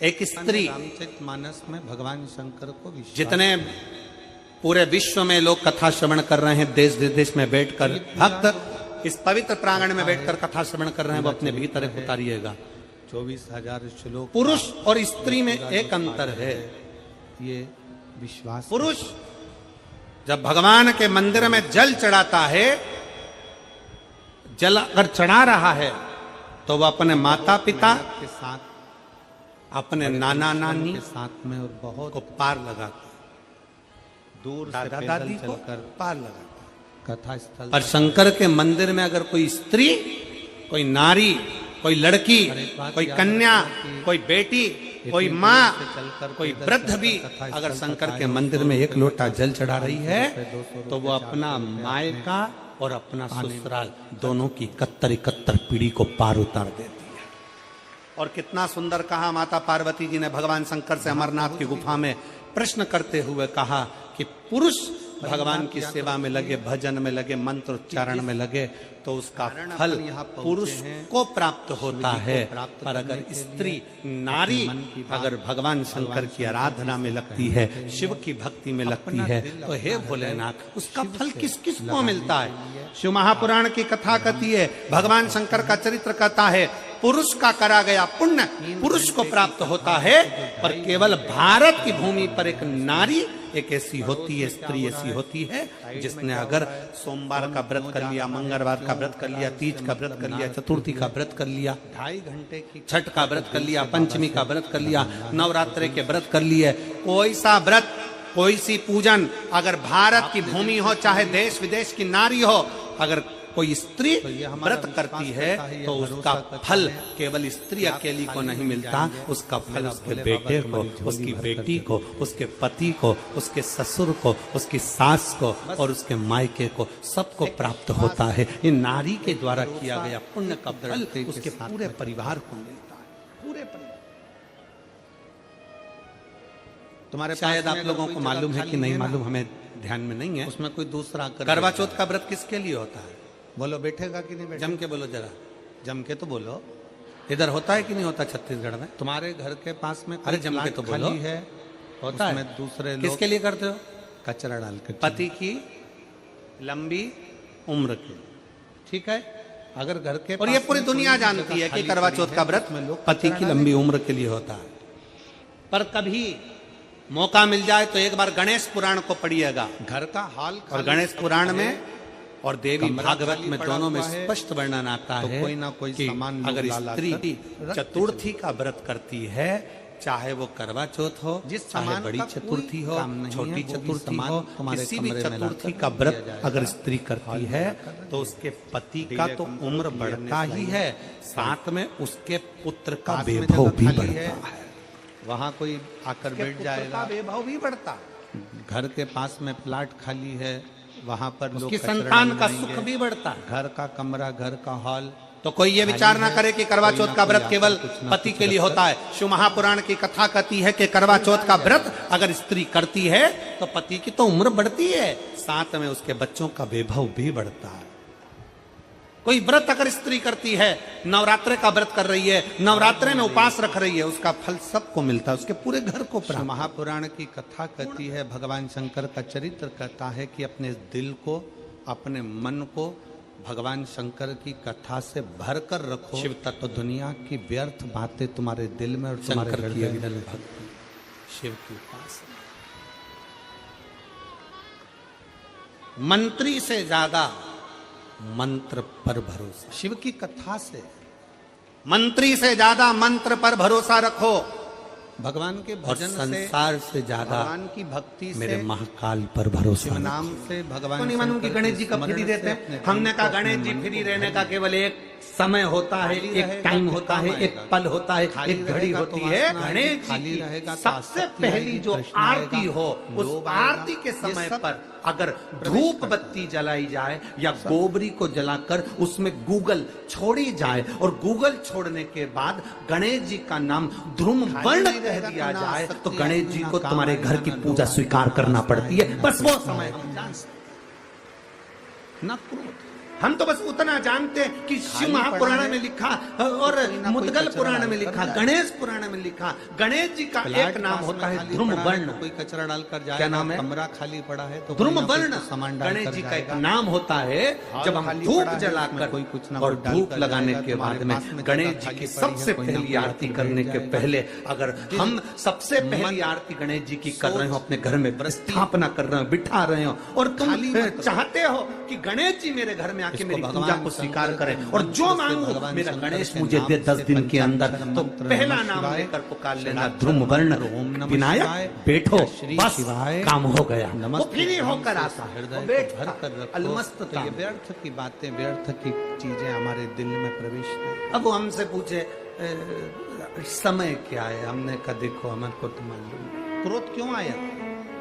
एक स्त्री, रामचरितमानस में भगवान शंकर को जितने पूरे विश्व में लोग कथा श्रवण कर रहे हैं, देश विदेश में बैठकर भक्त इस पवित्र प्रांगण में बैठकर कथा श्रवण कर रहे हैं, वो अपने भीतर उतारिएगा। 24,000 श्लोक। पुरुष और स्त्री में एक अंतर है, ये विश्वास। पुरुष जब भगवान के मंदिर में जल चढ़ाता है, जल अगर चढ़ा रहा है तो वह अपने माता पिता के साथ, अपने नाना नानी के साथ में और बहुत को पार लगाता, दूर दादा से दादी पैदल को चलकर पार लगाता। कथा स्थल और शंकर के मंदिर में अगर कोई स्त्री, कोई नारी, कोई लड़की, कोई कन्या, कोई बेटी, कोई माँ, कोई वृद्ध भी अगर शंकर के मंदिर में एक लोटा जल चढ़ा रही है तो वो अपना मायका और अपना ससुराल दोनों की 71 पीढ़ी को पार उतार देती है। और कितना सुंदर कहा माता पार्वती जी ने भगवान शंकर से अमरनाथ की गुफा में प्रश्न करते हुए कहा कि पुरुष भगवान की सेवा में लगे, भजन में लगे, मंत्र उच्चारण में लगे तो उसका फल पुरुष को प्राप्त होता है, पर अगर स्त्री नारी अगर भगवान शंकर की आराधना में लगती है, शिव की भक्ति में लगती है तो हे भोलेनाथ उसका फल किस किस को मिलता है। शिव महापुराण की कथा कहती है, भगवान शंकर का चरित्र कहता है, पुरुष का करा गया पुण्य पुरुष को प्राप्त होता है, पर केवल भारत की भूमि पर एक नारी एक ऐसी होती है, स्त्री ऐसी होती है जिसने अगर सोमवार का व्रत कर लिया, मंगलवार का व्रत कर लिया, तीज का व्रत कर लिया, चतुर्थी का व्रत कर लिया, 2.5 घंटे की छठ का व्रत कर लिया, पंचमी का व्रत कर लिया, नवरात्रि के व्रत कर लिए, कोई सा व्रत, कोई सी पूजन अगर भारत की भूमि हो, चाहे देश विदेश की नारी हो, अगर कोई स्त्री व्रत करती है तो उसका फल केवल स्त्री अकेली को नहीं मिलता, उसका फल उसके बेटे को, उसकी बेटी को, उसके पति को, उसके ससुर को, उसकी सास को और उसके मायके को, सबको प्राप्त होता है। ये नारी के द्वारा किया गया पुण्य का फल उसके पूरे परिवार को मिलता है, पूरे परिवार। तुम्हारे शायद आप लोगों को मालूम है कि नहीं मालूम, हमें ध्यान में नहीं है, उसमें कोई दूसरा करवा चौथ का व्रत किसके लिए होता है? बोलो, बैठेगा कि नहीं बैठेगा? जम के बोलो जरा, जम के तो बोलो। इधर होता है कि नहीं होता छत्तीसगढ़ में? तुम्हारे घर के पास में अरे जम के तो बोलो। है, होता है। दूसरे लोग किसके लिए करते हो? कचरा डाल के, पति की लंबी उम्र के, ठीक है। अगर घर के और ये पूरी दुनिया जानती है कि करवा चौथ का व्रत पति की लंबी उम्र के लिए होता है। पर कभी मौका मिल जाए तो एक बार गणेश पुराण को पढ़िएगा, घर का हाल, और गणेश पुराण में और देवी भागवत में दोनों में स्पष्ट वर्णन आता है कोई ना कोई कि सामान अगर स्त्री चतुर्थी का व्रत करती है, चाहे वो करवा चौथ हो, चाहे बड़ी चतुर्थी हो, छोटी चतुर्थी हो, किसी भी चतुर्थी का व्रत अगर स्त्री करती है तो उसके पति का तो उम्र बढ़ता ही है, साथ में उसके पुत्र का वैभव भी बढ़ता है। वहाँ कोई आकर बैठ जाएगा, वैभव भी बढ़ता। घर के पास में प्लाट खाली है, वहां पर लोग उसकी संतान का सुख भी बढ़ता है। घर का कमरा, घर का हॉल, तो कोई ये विचार ना करे कि करवा चौथ का व्रत केवल पति के लिए होता है। शिव महापुराण की कथा कहती है कि करवा चौथ का व्रत अगर स्त्री करती है तो पति की तो उम्र बढ़ती है, साथ में उसके बच्चों का वैभव भी बढ़ता है। कोई व्रत अगर स्त्री करती है, नवरात्रे का व्रत कर रही है, नवरात्रे में उपास रख रही है, उसका फल सबको मिलता है, उसके पूरे घर को प्राप्त। महापुराण की कथा कहती है, भगवान शंकर का चरित्र कहता है कि अपने दिल को, अपने मन को भगवान शंकर की कथा से भर कर रखो, शिव तत्व, तो दुनिया की व्यर्थ बातें तुम्हारे दिल में और तुम्हारे हृदय में भक्ति, शिव की उपासना। मंत्री से ज्यादा मंत्र पर भरोसा, शिव की कथा से, मंत्री से ज्यादा मंत्र पर भरोसा रखो, भगवान के भजन संसार से ज्यादा भगवान की भक्ति से, मेरे महाकाल पर भरोसा। शिव नाम से भगवान नहीं मालूम कि गणेश जी कब फ्री देते हैं। हमने कहा गणेश जी फ्री रहने का केवल एक समय होता है, एक टाइम होता है, एक पल होता है, एक घड़ी होती है। गणेश जी की सबसे पहली जो आरती हो, उस आरती के समय पर अगर धूप बत्ती जलाई जाए या गोबरी को जलाकर उसमें गूगल छोड़ी जाए और गूगल छोड़ने के बाद गणेश जी का नाम ध्रुम वर्ण कह दिया जाए तो गणेश जी को तुम्हारे घर की पूजा स्वीकार करना पड़ती है। बस वो समय हम जान सकते, न क्रोध हम तो बस उतना जानते हैं कि शिव महापुराण में लिखा और मुद्गल पुराण में लिखा, गणेश पुराण में लिखा। गणेश जी का एक नाम होता है ध्रुम वर्ण। कोई कचरा डालकर जाए, क्या नाम है? कमरा खाली पड़ा है तो ध्रुम वर्ण गणेश जी का एक नाम होता है। जब हम धूप जलाकर कोई कुछ ना और धूप लगाने के बाद में गणेश जी की सबसे पहली आरती करने के पहले अगर हम सबसे पहली आरती गणेश जी की कर रहे हो, अपने घर में स्थापना कर रहे हो, बिठा रहे हो, और तुम चाहते हो कि गणेश जी मेरे घर में आके मेरी पूजा को स्वीकार करें और जो मांगू मेरा गणेश मुझे दे 10 दिन के अंदर, तो पहला नाम लेकर पुकार लेना ध्रुम वर्ण विनायक, बैठो, बस काम हो गया। वो फिर ही होकर आता है, बैठ भर कर रखो। अलमस्त तो ये व्यर्थ की बातें, व्यर्थ की चीजें हमारे दिल में प्रवेश नहीं। अब वो हमसे पूछे समय क्या है, हमने कहा देखो हमारे को तो मालूम। क्रोध क्यों आया?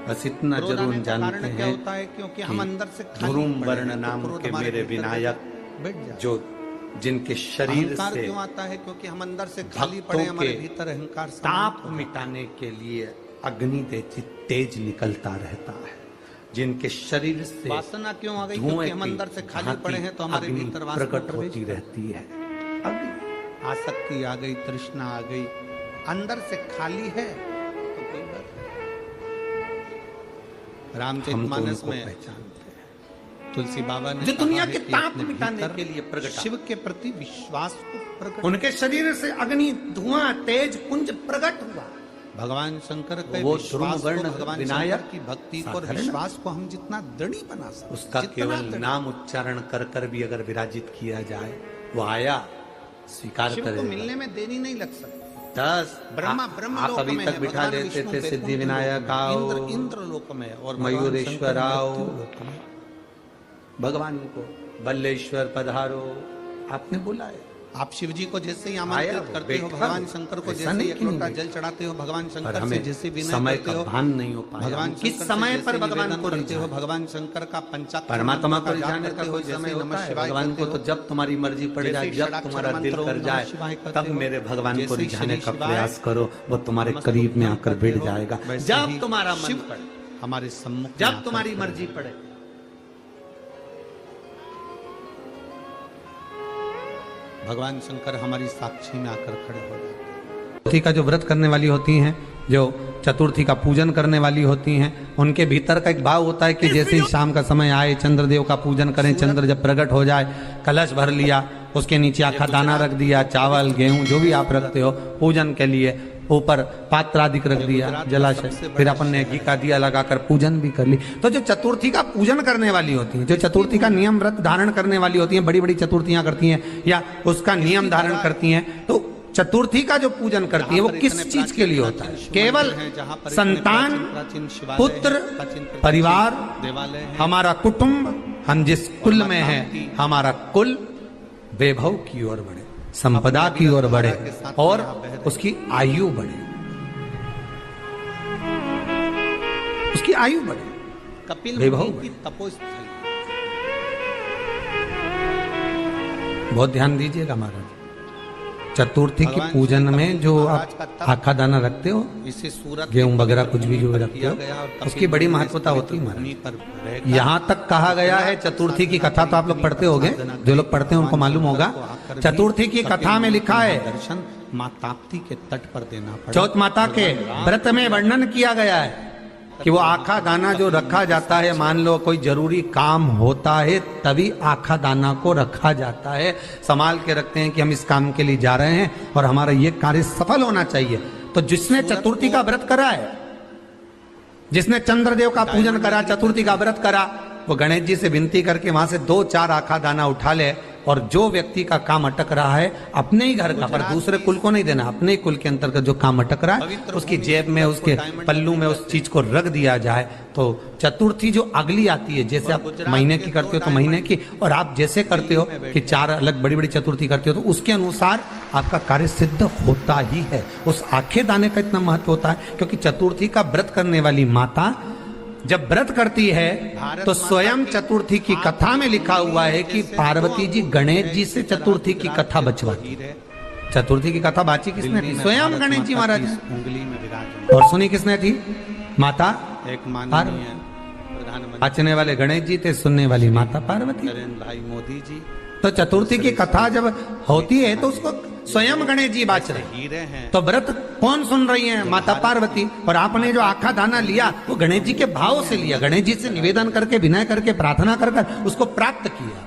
बस इतना जरूर जानते क्या हैं होता है, क्योंकि हम अंदर से ध्रुम वर्ण नाम के मेरे विनायक, बैठ जाए। जो जिनके शरीर अहंकार से क्यों आता है? क्योंकि हम अंदर से खाली भक्तों पड़े, हमारे के भीतर अहंकार ताप मिटाने के लिए अग्नि तेज निकलता रहता है। जिनके शरीर से वासना क्यों आ गई? धुएं क्योंकि हम की अंदर से खाली पड़े हैं तो हमारे अग्नि भीतर वासना प्रकट प्रवेश होती करती रहती है। है। आसक्ति आ गई, तृष्णा आ गई, अंदर से खाली है तो कोई बात नहीं। रामचरितमानस में पहचानते हैं तुलसी बाबा ने जो दुनिया कहा के है कि ताप अपने मिटाने भीतर के लिए प्रकट, शिव के प्रति विश्वास को प्रकट, उनके शरीर से अग्नि धुआं तेज पुंज प्रकट हुआ। भगवान शंकर के वो विश्वास ध्रुम को, वर्ण भगवान विनायक शंकर की भक्ति को और साधारण विश्वास को हम जितना दृढ़ी बना सकते, उसका जितना केवल दृढ़। नाम उच्चारण कर कर भी अगर विराजित किया जाए, वो आया स्वीकार शिव को करेगा। मिलने में देरी नहीं लग सकती। 10 ब्रह्म आप लोक अभी में तक है, बिठा भगवान देते विष्णु थे वैकुंठ सिद्धि लोक विनायक में, आओ, इंद्र लोक में, और भगवान मयूरेश्वर शंकर आओ, मृत्यु लोक में। भगवान को बल्लेश्वर पधारो, आपने बुलाया। आप शिव जी को जैसे ही आया आमंत्रित वो, करते हो, बैठा भगवान वो। शंकर को ऐसा जैसे नहीं ही एक कि नहीं लोटा बैठा। जल चढ़ाते हो, भगवान और शंकर से हमें जैसे विनय समय करते का हो, भान नहीं हो पाया। भगवान किस शंकर से समय जैसे पर भगवान निवेदन को करते हो, रिझाना? भगवान शंकर का पंचाक्षर परमात्मा मंत्र को का जाप रिझाने का करते हो, कोई जैसे समय नमः होता है? शिवाय भगवान करते को तो हो, जब तुम्हारी मर्जी पड़ जाए, जैसे जब षडाक्षर तुम्हारा दिल मंत्र कर ओम जाए, नमः शिवाय करते तब हो, मेरे भगवान को जैसे रिझाने का श्री शिवाय प्रयास करो, वो तुम्हारे नमस्ते करीब में भगवान आकर करते बैठ हो, जाएगा। वैसे जब ही तुम्हारा मन शिव पड़े, हमारे सम्मुख में जब आकर तुम्हारी खड़े मर्जी हैं। पड़े। भगवान शंकर हमारी साक्षी में आकर खड़े हो जाते हैं। चतुर्थी का जो व्रत करने वाली होती हैं, जो चतुर्थी का पूजन करने वाली होती हैं, उनके भीतर का एक भाव होता है कि जैसे ही शाम का समय आए, चंद्रदेव का पूजन करें, चंद्र जब प्रकट हो जाए, कलश भर लिया, उसके नीचे आखा दाना रख दिया, चावल गेहूं जो भी आप रखते हो पूजन के लिए, ऊपर पात्र आदि रख दिया, जलाशय, फिर अपन ने घी का दिया लगाकर पूजन भी कर ली। तो जो चतुर्थी का पूजन करने वाली होती है, जो चतुर्थी का नियम व्रत धारण करने वाली होती है, बड़ी बड़ी चतुर्थियां करती हैं या उसका नियम धारण करती हैं, तो चतुर्थी का जो पूजन करती है वो किस चीज के लिए होता है? केवल संतान, पुत्र, परिवार, हमारा कुटुंब, हम जिस कुल में हैं, हमारा कुल वैभव की ओर बढ़े, संपदा की ओर बढ़े और उसकी आयु बढ़े, उसकी आयु बढ़े। कपिल वैभव मुनि की तपोस्थली, बहुत ध्यान दीजिएगा महाराज। चतुर्थी के पूजन में जो आप आखा दाना रखते हो, इसे सूरत गेहूं वगैरह कुछ भी जो रखते हो, उसकी बड़ी महत्वता होती है महाराज। यहाँ तक कहा गया है, चतुर्थी की कथा तो आप लोग पढ़ते होंगे, जो लोग पढ़ते हैं उनको मालूम होगा। चतुर्थी की कथा में लिखा है, दर्शन माँ ताप्ती के तट पर देना पड़ा। चौथ माता के व्रत में वर्णन किया गया है कि वो आखा दाना जो रखा जाता है, मान लो कोई जरूरी काम होता है तभी आखा दाना को रखा जाता है, संभाल के रखते हैं कि हम इस काम के लिए जा रहे हैं और हमारा ये कार्य सफल होना चाहिए। तो जिसने चतुर्थी का व्रत करा है, जिसने चंद्रदेव का पूजन करा, चतुर्थी का व्रत करा, वो गणेश जी से विनती करके वहां से 2-4 आखा दाना उठा ले, और जो व्यक्ति का काम अटक रहा है अपने ही घर का, पर दूसरे कुल को नहीं देना, अपने ही कुल के अंतर्गत जो काम अटक रहा है उसकी जेब में, उसके पल्लू में उस चीज को रख दिया जाए। तो चतुर्थी जो अगली आती है, जैसे आप महीने की करते हो तो महीने की, और आप जैसे करते हो कि 4 अलग बड़ी बड़ी चतुर्थी करते हो, तो उसके अनुसार आपका कार्य सिद्ध होता ही है। उस आखे दाने का इतना महत्व होता है क्योंकि चतुर्थी का व्रत करने वाली माता जब व्रत करती है तो स्वयं चतुर्थी की कथा में लिखा हुआ है कि पार्वती जी गणेश जी से चतुर्थी की कथा बचवाती। चतुर्थी की कथा बाची किसने थी? स्वयं गणेश जी महाराज। उंगली में विराज और सुनी किसने थी? माता एक माननीय प्रधानमंत्री बाँचने वाले गणेश जी थे, सुनने वाली माता पार्वती। नरेंद्र भाई मोदी जी तो चतुर्थी की कथा जब होती है तो उसको स्वयं गणेश जी बाँच रहे, हीरे हैं। तो व्रत कौन सुन रही है? माता पार्वती। और आपने जो आखा दाना लिया वो गणेश जी के भाव से लिया, गणेश जी से निवेदन करके, विनय करके, प्रार्थना कर उसको प्राप्त किया।